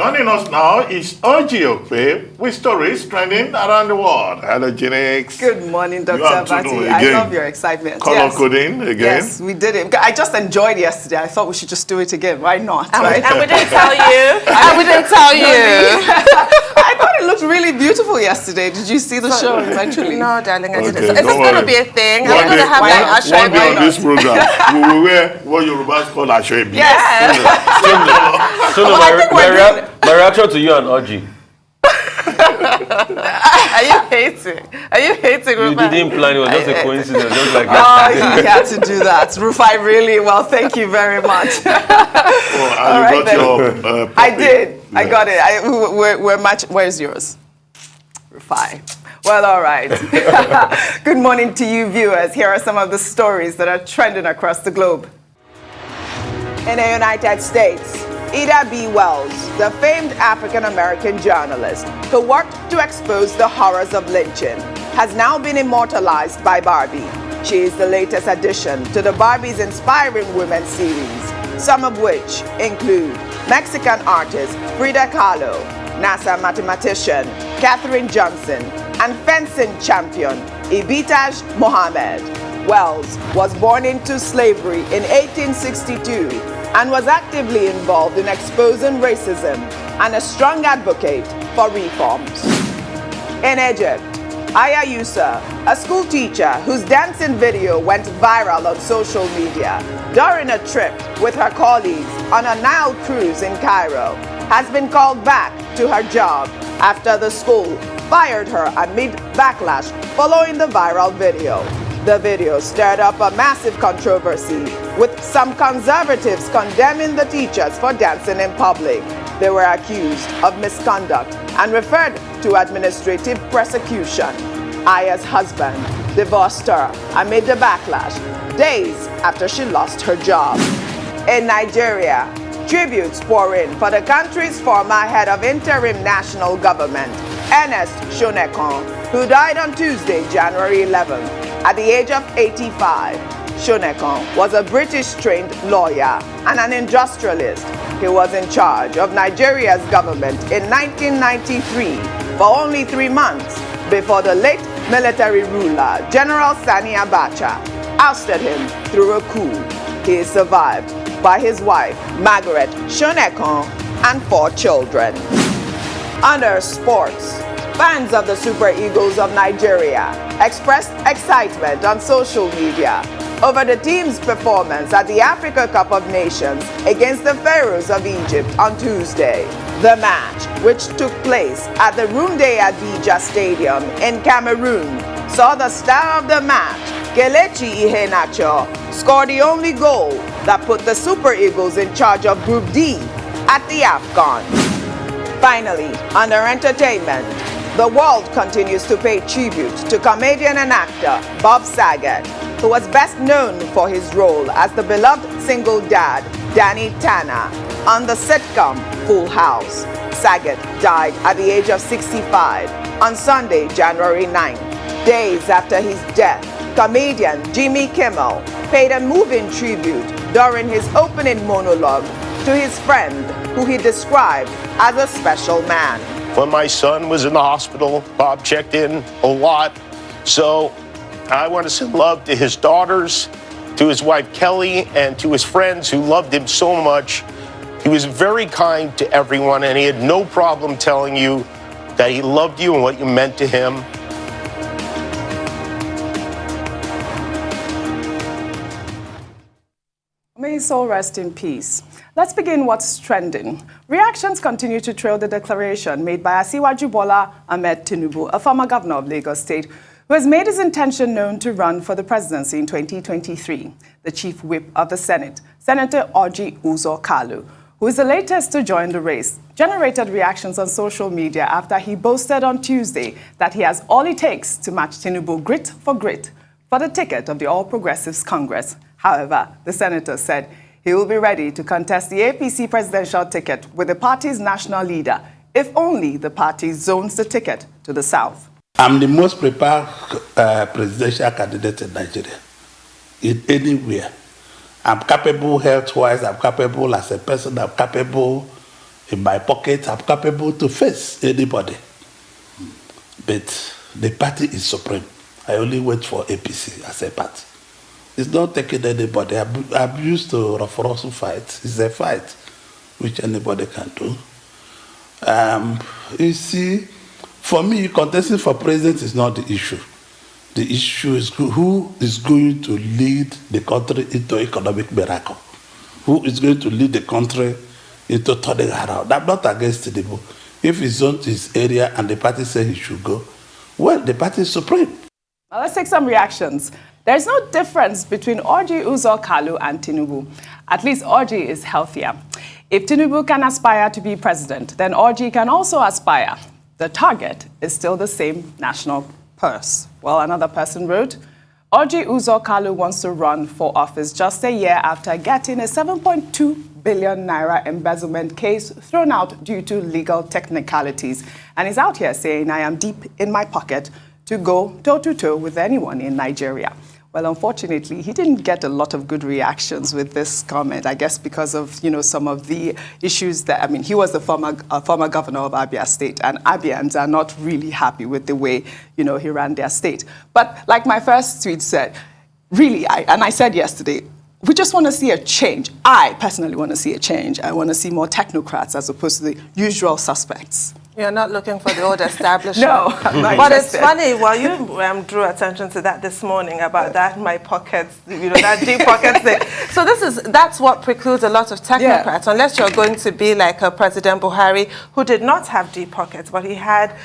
Joining us now is Orji Okpe with stories trending around the world. Hello, Jinx. Good morning, Dr. Banji. I love your excitement. Color coding again. Yes, we did it. I just enjoyed yesterday. I thought we should just do it again. Why not? And, right? and we didn't tell you. And we didn't tell you. I thought it looked really beautiful yesterday. Did you see the show eventually? No, darling, I didn't. Okay, Is this going to be a thing? Are we going to have one like day on this program, we will wear what Yorubas call Ashoebi. Yes. So my reaction to you and Orji. Are you hating? Are you hating, You Rufai? didn't plan, it was just a coincidence, just like Oh, that. he had to do that. Rufai, really well. Thank you very much. Oh, and you got your puppy. I did. I Yeah. got it. We're match. Where's yours? Rufai. Well, all right. Good morning to you, viewers. Here are some of the stories that are trending across the globe. In the United States, Ida B. Wells, the famed African-American journalist who worked to expose the horrors of lynching, has now been immortalized by Barbie. She is the latest addition to the Barbie's Inspiring Women series, some of which include Mexican artist Frida Kahlo, NASA mathematician Katherine Johnson, and fencing champion Ibitaj Mohammed. Wells was born into slavery in 1862 and was actively involved in exposing racism and a strong advocate for reforms. In Egypt, Aya Yusa, a school teacher whose dancing video went viral on social media during a trip with her colleagues on a Nile cruise in Cairo, has been called back to her job after the school fired her amid backlash following the viral video. The video stirred up a massive controversy, with some conservatives condemning the teachers for dancing in public. They were accused of misconduct and referred to administrative prosecution. Aya's husband divorced her amid the backlash, days after she lost her job. In Nigeria, tributes pour in for the country's former head of interim national government, Ernest Shonekan, who died on Tuesday, January 11th, at the age of 85. Shonekan was a British-trained lawyer and an industrialist. He was in charge of Nigeria's government in 1993 for only 3 months before the late military ruler, General Sani Abacha, ousted him through a coup. He is survived by his wife, Margaret Shonekan, and 4 children. Under sports, fans of the Super Eagles of Nigeria expressed excitement on social media over the team's performance at the Africa Cup of Nations against the Pharaohs of Egypt on Tuesday. The match, which took place at the Runde Adija Stadium in Cameroon, saw the star of the match, Kelechi Iheanacho, score the only goal that put the Super Eagles in charge of Group D at the AFCON. Finally, under entertainment, the world continues to pay tribute to comedian and actor Bob Saget, who was best known for his role as the beloved single dad, Danny Tanner, on the sitcom Full House. Saget died at the age of 65 on Sunday, January 9th. Days after his death, comedian Jimmy Kimmel paid a moving tribute during his opening monologue to his friend, who he described as a special man. When my son was in the hospital, Bob checked in a lot. So I want to send love to his daughters, to his wife Kelly, and to his friends who loved him so much. He was very kind to everyone, and he had no problem telling you that he loved you and what you meant to him. May his soul rest in peace. Let's begin what's trending. Reactions continue to trail the declaration made by Asiwaju Bola Tinubu, a former governor of Lagos State, who has made his intention known to run for the presidency in 2023. The chief whip of the Senate, Senator Orji Uzor Kalu, who is the latest to join the race, generated reactions on social media after he boasted on Tuesday that he has all it takes to match Tinubu grit for the ticket of the All Progressives Congress. However, the senator said he will be ready to contest the APC presidential ticket with the party's national leader if only the party zones the ticket to the south. I'm the most prepared presidential candidate in Nigeria, anywhere. I'm capable health-wise, I'm capable as a person, I'm capable in my pocket, I'm capable to face anybody. But the party is supreme. I only wait for APC as a party. It's not taking anybody. I'm used to rough fight. It's a fight which anybody can do. You see, for me, contesting for president is not the issue. The issue is who is going to lead the country into economic miracle. Who is going to lead the country into turning around. I'm not against Tinubu. If it's on his area and the party says he should go, well, the party is supreme. Now let's take some reactions. There's no difference between Orji, Uzor, Kalu, and Tinubu. At least Orji is healthier. If Tinubu can aspire to be president, then Orji can also aspire. The target is still the same national purse. Well, another person wrote, Orji Uzor Kalu wants to run for office just a year after getting a 7.2 billion naira embezzlement case thrown out due to legal technicalities. And he's out here saying, I am deep in my pocket to go toe-to-toe with anyone in Nigeria. Well, unfortunately, he didn't get a lot of good reactions with this comment, I guess because of, some of the issues that, he was the former governor of Abia State, and Abians are not really happy with the way, he ran their state. But like my first tweet said, really, I said yesterday, we just want to see a change. I personally want to see a change. I want to see more technocrats as opposed to the usual suspects. You're not looking for the old establishment. No, I'm not But interested. it's funny, well, you drew attention to that this morning about that my pockets, that deep pockets thing. So that's what precludes a lot of technocrats, unless you're going to be like a President Buhari, who did not have deep pockets, but he had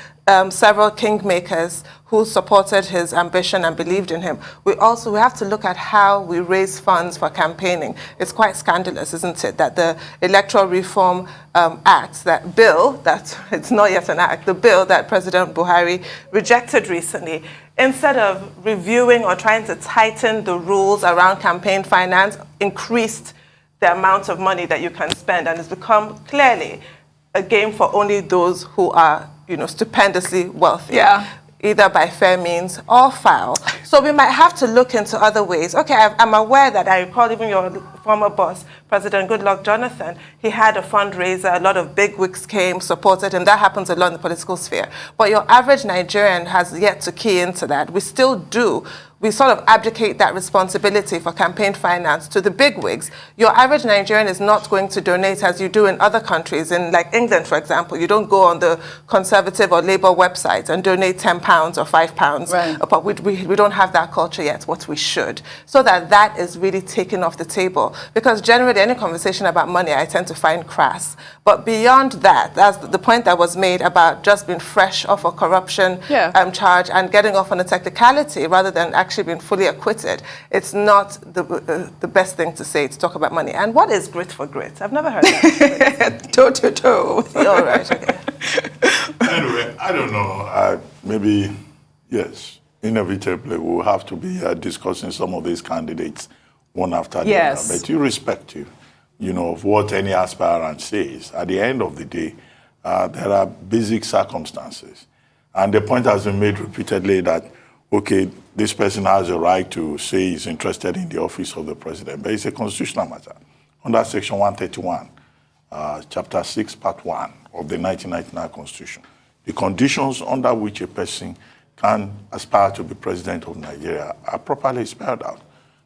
several kingmakers who supported his ambition and believed in him. We have to look at how we raise funds for campaigning. It's quite scandalous, isn't it, that the Electoral Reform Act, that bill, that it's not yet an act, the bill that President Buhari rejected recently, instead of reviewing or trying to tighten the rules around campaign finance, increased the amount of money that you can spend, and it's become clearly a game for only those who are stupendously wealthy, either by fair means or foul. So we might have to look into other ways. Okay, I'm aware that I recall even your former boss, President Goodluck Jonathan, he had a fundraiser, a lot of bigwigs came, supported him. That happens a lot in the political sphere. But your average Nigerian has yet to key into that. We still do. We sort of abdicate that responsibility for campaign finance to the bigwigs. Your average Nigerian is not going to donate as you do in other countries. In like England, for example, you don't go on the Conservative or Labour website and donate £10 or £5. Right. But we don't have that culture yet, what we should. So that is really taken off the table. Because generally, any conversation about money, I tend to find crass. But beyond that, that's the point that was made about just being fresh off a corruption charge and getting off on a technicality rather than actually been fully acquitted. It's not the best thing to say to talk about money. And what is grit for grit? I've never heard that. Toe-to-toe. All right, okay. Anyway, I don't know. Maybe, yes, inevitably we'll have to be discussing some of these candidates one after the other. But irrespective, of what any aspirant says, at the end of the day, there are basic circumstances. And the point has been made repeatedly that, okay, this person has a right to say he's interested in the office of the president, but it's a constitutional matter. Under Section 131, Chapter 6, Part 1 of the 1999 Constitution, the conditions under which a person can aspire to be president of Nigeria are properly spelled out.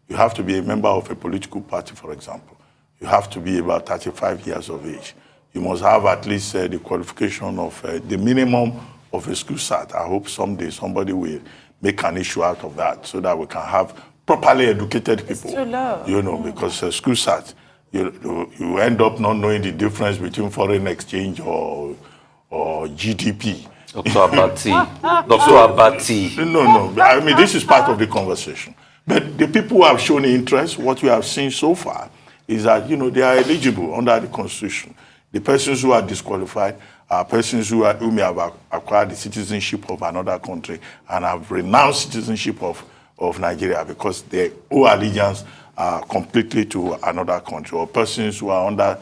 You have to be a member of a political party, for example. You have to be about 35 years of age. You must have at least the qualification of the minimum of a school cert. I hope someday somebody will make an issue out of that so that we can have properly educated people. It's too low. Because school cert, you end up not knowing the difference between foreign exchange or GDP. Dr. Abati. Dr. Abati. No. I mean, this is part of the conversation. But the people who have shown interest, what we have seen so far, is that, they are eligible under the Constitution. The persons who are disqualified are persons who may have acquired the citizenship of another country and have renounced citizenship of Nigeria because they owe allegiance completely to another country, or persons who are under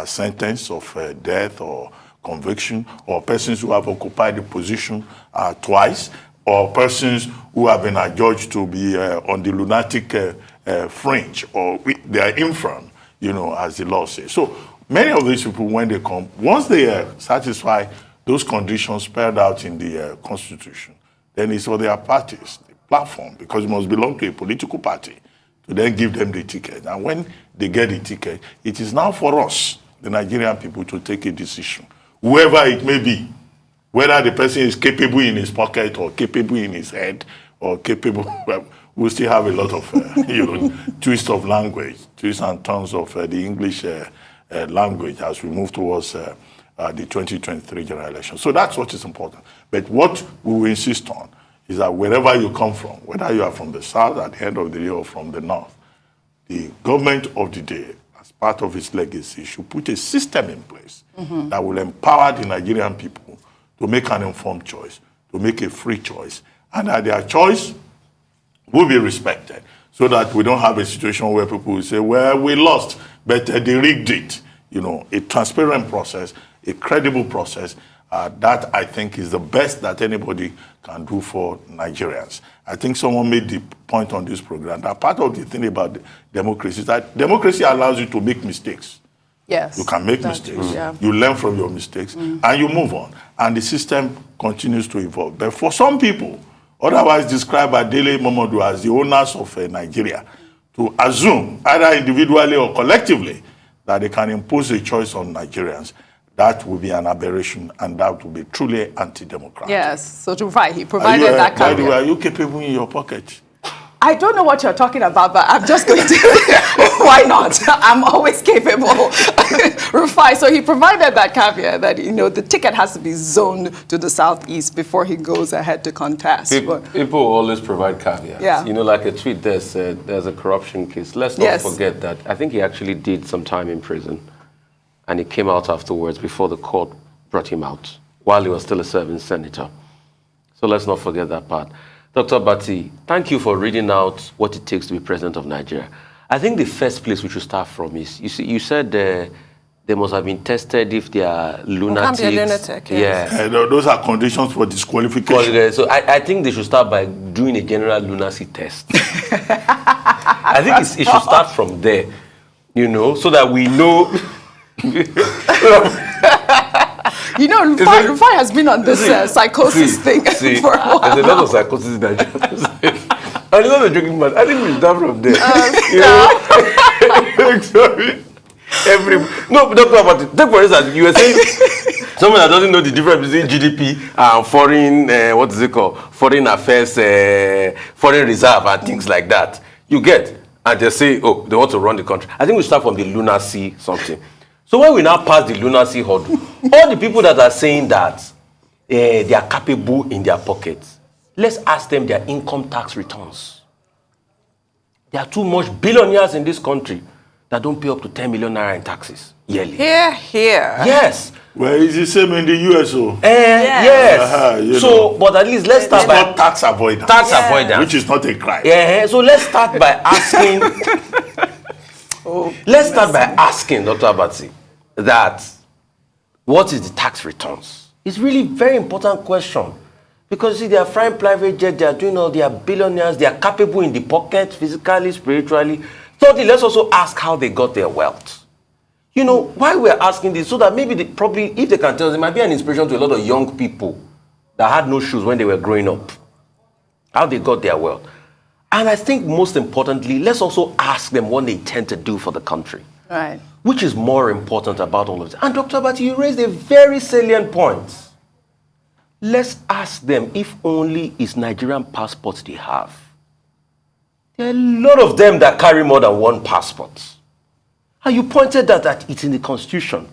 sentence of death or conviction, or persons who have occupied the position twice, or persons who have been adjudged to be on the lunatic fringe, or they are infirm, as the law says. So many of these people, when they come, once they satisfy those conditions spelled out in the Constitution, then it's for their parties, the platform, because it must belong to a political party, to then give them the ticket. And when they get the ticket, it is now for us, the Nigerian people, to take a decision, whoever it may be, whether the person is capable in his pocket or capable in his head or capable, well, we still have a lot of twist of language, twists and turns of the English language as we move towards the 2023 general election. So that's what is important. But what we will insist on is that wherever you come from, whether you are from the south at the end of the day or from the north, the government of the day, as part of its legacy, should put a system in place that will empower the Nigerian people to make an informed choice, to make a free choice, and that their choice will be respected, so that we don't have a situation where people will say, well, we lost, but they rigged it. A transparent process, a credible process, that I think is the best that anybody can do for Nigerians. I think someone made the point on this program that part of the thing about democracy is that democracy allows you to make mistakes. Yes. You can make mistakes. Yeah. You learn from your mistakes and you move on. And the system continues to evolve. But for some people, otherwise described by Dele Momodu as the owners of Nigeria, to assume, either individually or collectively, that they can impose a choice on Nigerians, that will be an aberration, and that will be truly anti-democratic. Yes, so to Rufai, he provided that caveat. By the way, are you capable in your pocket? I don't know what you're talking about, but I'm just going to, why not? I'm always capable. Rufai, so he provided that caveat that, the ticket has to be zoned to the southeast before he goes ahead to contest. People always provide caveats. Yeah. Like a tweet there said, there's a corruption case. Let's not forget that. I think he actually did some time in prison, and he came out afterwards before the court brought him out, while he was still a serving senator. So let's not forget that part. Dr. Bati, thank you for reading out what it takes to be president of Nigeria. I think the first place we should start from is, you said they must have been tested if they are lunatics. Can't be a lunatic, yes. Yeah. Those are conditions for disqualification. So I think they should start by doing a general lunacy test. I think it should start from there, so that we know. Rufai has been on this psychosis thing for a while. There's a lot of psychosis in Nigeria. And it's not a joking man. I think we start from there. Sorry. No, Dr. Abati, take for instance, you were saying someone that doesn't know the difference between GDP and foreign, what is it called? Foreign affairs, foreign reserve and things like that. You get, and they say, oh, they want to run the country. I think we start from the lunacy something. So when we now pass the lunacy hurdle, all the people that are saying that they are capable in their pockets, let's ask them their income tax returns. There are too much billionaires in this country that don't pay up to 10 million naira in taxes yearly. Here. Yes. Well, it's the same in the USO. Yes. But at least let's start by tax avoidance. Tax avoidance. Which is not a crime. Yeah. So let's start by asking. Let's start by asking Dr. Abati that what is the tax returns? It's really a very important question. Because see, they are flying private jet, they are doing all, they are billionaires, they are capable in the pocket, physically, spiritually. Thirdly, let's also ask how they got their wealth. Why we're asking this, so that maybe if they can tell us, it might be an inspiration to a lot of young people that had no shoes when they were growing up. How they got their wealth. And I think most importantly, let's also ask them what they intend to do for the country. Right. Which is more important about all of this. And Dr. Abati, you raised a very salient point. Let's ask them if only it's Nigerian passports they have. There are a lot of them that carry more than one passport. And you pointed out that it's in the Constitution.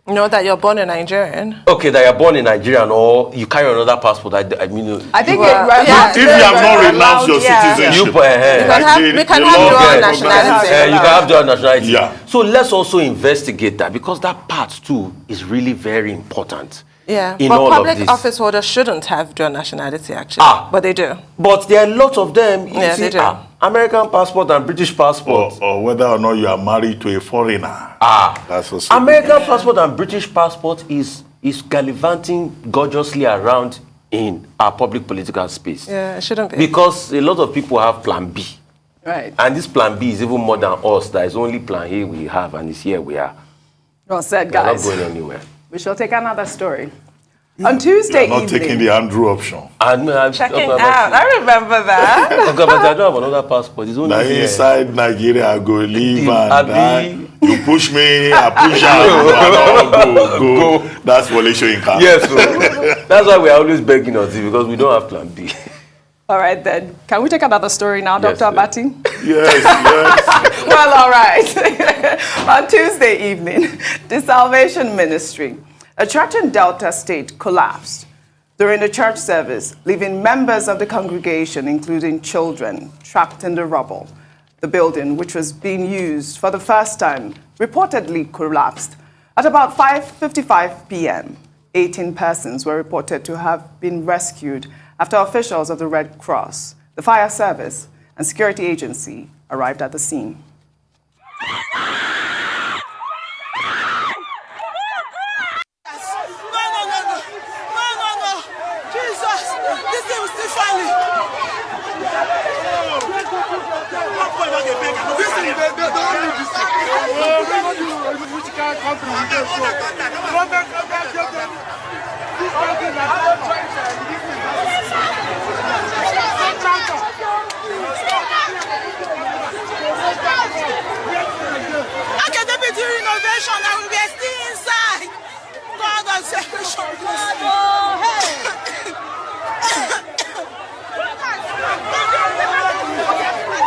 That you're born a Nigerian. Okay, that you're born in Nigeria or you carry another passport. I think if you have not renounced your citizenship, we can have dual nationality. You can have dual nationality. Yeah. So let's also investigate that, because that part too is really very important. Yeah, but public office holders shouldn't have dual nationality, actually. But they do. But there are lots of them. They do. American passport and British passport. Or whether or not you are married to a foreigner. That's also American passport and British passport is gallivanting gorgeously around in our public political space. Yeah, it shouldn't be. Because a lot of people have plan B. Right. And this plan B is even more than us. There is only plan A we have, and it's here we are. Well said, guys. We're not going anywhere. We shall take another story. On Tuesday evening. You're not taking the Andrew option. I'm checking out. I remember that. Okay, but I don't have another passport. It's only Now inside Nigeria, I go leave and die. You push me, I push out. Go. That's violation in Kalu. Yes, so that's why we're always begging us because we don't have plan B. All right, then. Can we take another story now, Yes, Dr. Abati? Yes. Well, all right. On Tuesday evening, the Salvation Ministry, a church in Delta State, collapsed during the church service, leaving members of the congregation, including children, trapped in the rubble. The building, which was being used for the first time, reportedly collapsed. At about 5:55 p.m., 18 persons were reported to have been rescued after officials of the Red Cross, the fire service, and security agency arrived at the scene. Akeredolu renovation and we are still inside. God of separation.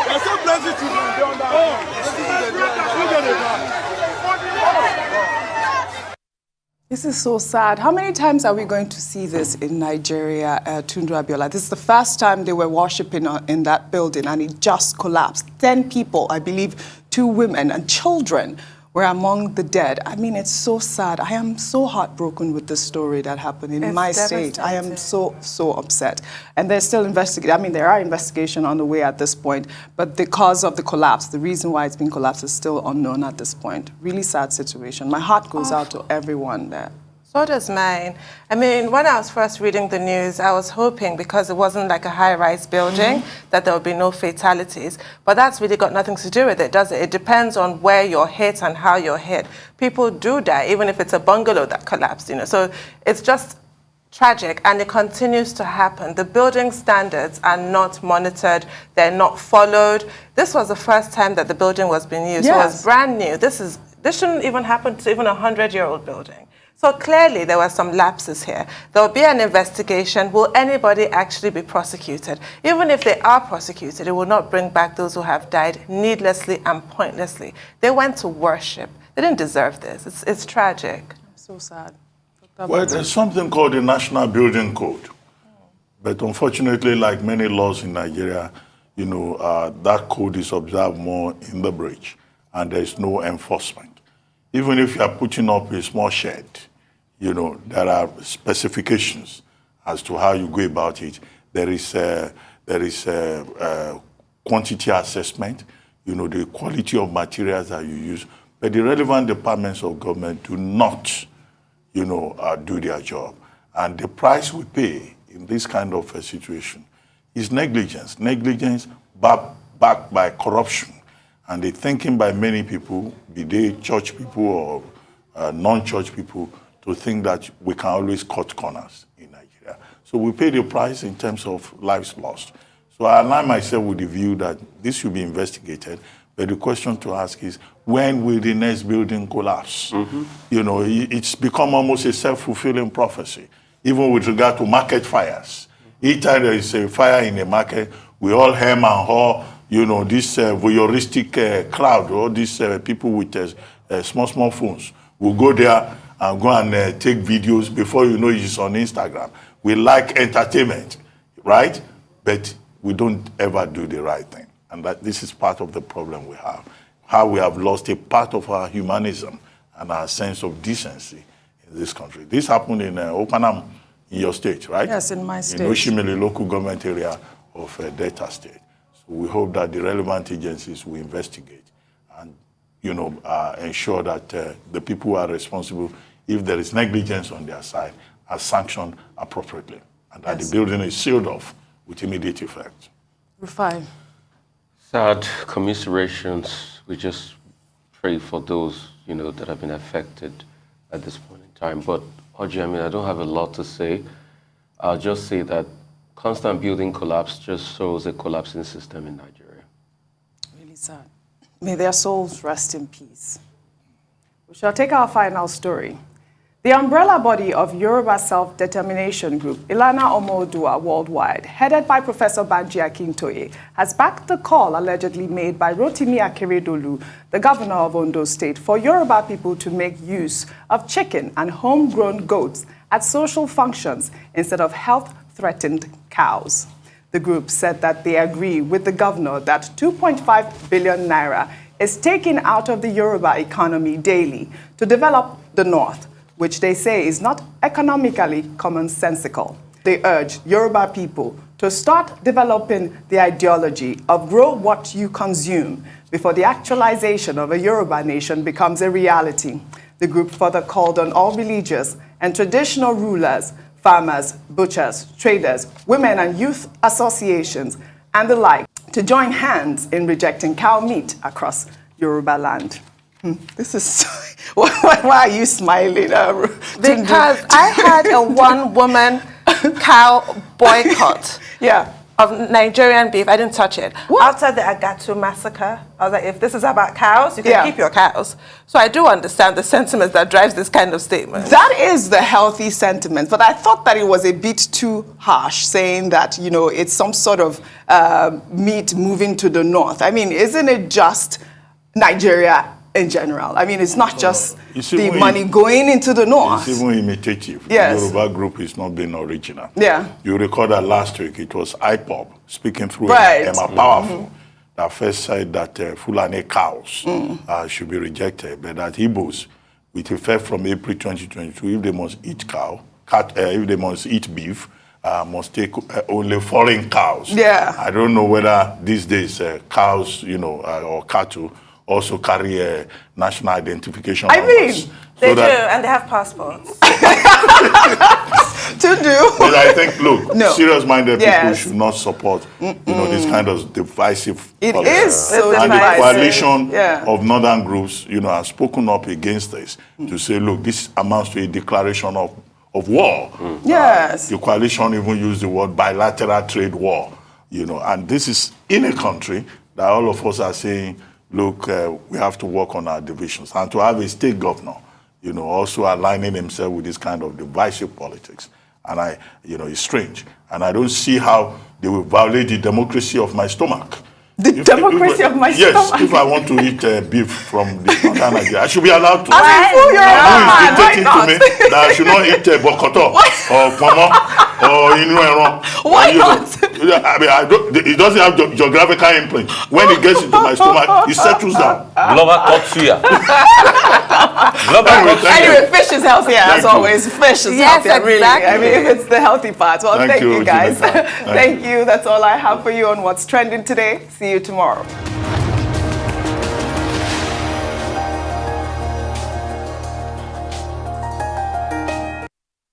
There's so plenty to do on that. This is so sad. How many times are we going to see this in Nigeria, Tunde Abiola? This is the first time they were worshiping in that building and it just collapsed. 10 people, I believe 2 women and children were among the dead. I mean, it's so sad. I am so heartbroken with this story that happened in my state. I am so upset. And they're still investigating. I mean, there are investigations on the way at this point, but the cause of the collapse, the reason why it's been collapsed is still unknown at this point. Really sad situation. My heart goes out to everyone there. So does mine. I mean, when I was first reading the news, I was hoping, because it wasn't like a high-rise building, that there would be no fatalities. But that's really got nothing to do with it, does it? It depends on where you're hit and how you're hit. People do die, even if it's a bungalow that collapsed, you know. So it's just tragic, and it continues to happen. The building standards are not monitored. They're not followed. This was the first time that the building was being used. Yes. So it was brand new. This shouldn't even happen to even a 100-year-old building. So clearly there were some lapses here. There will be an investigation. Will anybody actually be prosecuted? Even if they are prosecuted, it will not bring back those who have died needlessly and pointlessly. They went to worship. They didn't deserve this. It's tragic. So sad. Well, there's something called the National Building Code. But unfortunately, like many laws in Nigeria, you know, that code is observed more in the breach, and there's no enforcement. Even if you are putting up a small shed, you know, there are specifications as to how you go about it. There is quantity assessment, you know, the quality of materials that you use. But the relevant departments of government do not, you know, do their job. And the price we pay in this kind of a situation is negligence. Negligence backed by corruption. And the thinking by many people, be they church people or non-church people, to think that we can always cut corners in Nigeria. So we pay the price in terms of lives lost. So I align myself with the view that this should be investigated. But the question to ask is, when will the next building collapse? You know, it's become almost a self-fulfilling prophecy, even with regard to market fires. Each time there is a fire in a market, we all hem and haw. You know, this voyeuristic crowd, all these people with small phones will go there and go and take videos. Before you know it's on Instagram. We like entertainment, right? But we don't ever do the right thing. And that this is part of the problem we have. How we have lost a part of our humanism and our sense of decency in this country. This happened in Opanam, in your state, right? Yes, in my state. In Oshimili local government area of Delta State. We hope that the relevant agencies will investigate and, you know, ensure that the people who are responsible, if there is negligence on their side, are sanctioned appropriately, and that the building is sealed off with immediate effect. Rufai. Sad commiserations. We just pray for those, that have been affected at this point in time. But, Orji, I don't have a lot to say. I'll just say that constant building collapse just shows a collapsing system in Nigeria. Really sad. May their souls rest in peace. We shall take our final story. The umbrella body of Yoruba Self-Determination Group, Ilana Omo Oodua Worldwide, headed by Professor Banji Akintoye, has backed the call allegedly made by Rotimi Akeredolu, the governor of Ondo State, for Yoruba people to make use of chicken and homegrown goats at social functions instead of health-threatened cows. The group said that they agree with the governor that 2.5 billion naira is taken out of the Yoruba economy daily to develop the North, which they say is not economically commonsensical. They urge Yoruba people to start developing the ideology of grow what you consume before the actualization of a Yoruba nation becomes a reality. The group further called on all religious and traditional rulers, farmers, butchers, traders, women and youth associations, and the like to join hands in rejecting cow meat across Yoruba land. This is why are you smiling? Because I had a one-woman cow boycott of Nigerian beef. I didn't touch it. What? After the Agatu massacre, I was like, if this is about cows, you can keep your cows. So I do understand the sentiment that drives this kind of statement. That is the healthy sentiment, but I thought that it was a bit too harsh, saying that, it's some sort of meat moving to the north. I mean, isn't it just Nigeria in general? I mean, it's not just the money going into the north. It's even imitative. Yes. The Yoruba group is not being original. Yeah. You recall that last week it was IPOB speaking through Emma Powerful that first said that Fulani cows should be rejected, but that Igbos, with effect from April 2022, if they must eat if they must eat beef, must take only foreign cows. Yeah. I don't know whether these days cows, or cattle also carry a national identification numbers. They do, and they have passports. To do. But I think, look, serious-minded people should not support, this kind of divisive policy. It is so and divisive. the coalition of northern groups, have spoken up against this to say, look, this amounts to a declaration of war. Yes. The coalition even used the word bilateral trade war, and this is in a country that all of us are saying, look, we have to work on our divisions. And to have a state governor, also aligning himself with this kind of divisive politics. And it's strange. And I don't see how they will violate the democracy of my stomach. The democracy of my stomach? Yes, if I want to eat beef from the northern Nigeria, I should be allowed to. Who is dictating to me that I should not eat bokoto or pomo or inu. Why not? I mean, it doesn't have geographical imprint. When it gets into my stomach, it settles down. Global Kotsuya. Anyway, fish is healthier as always. Fish is healthier, really. I mean, if it's the healthy part. Well, thank you guys. Thank you. That's all I have for you on What's Trending today. See you tomorrow.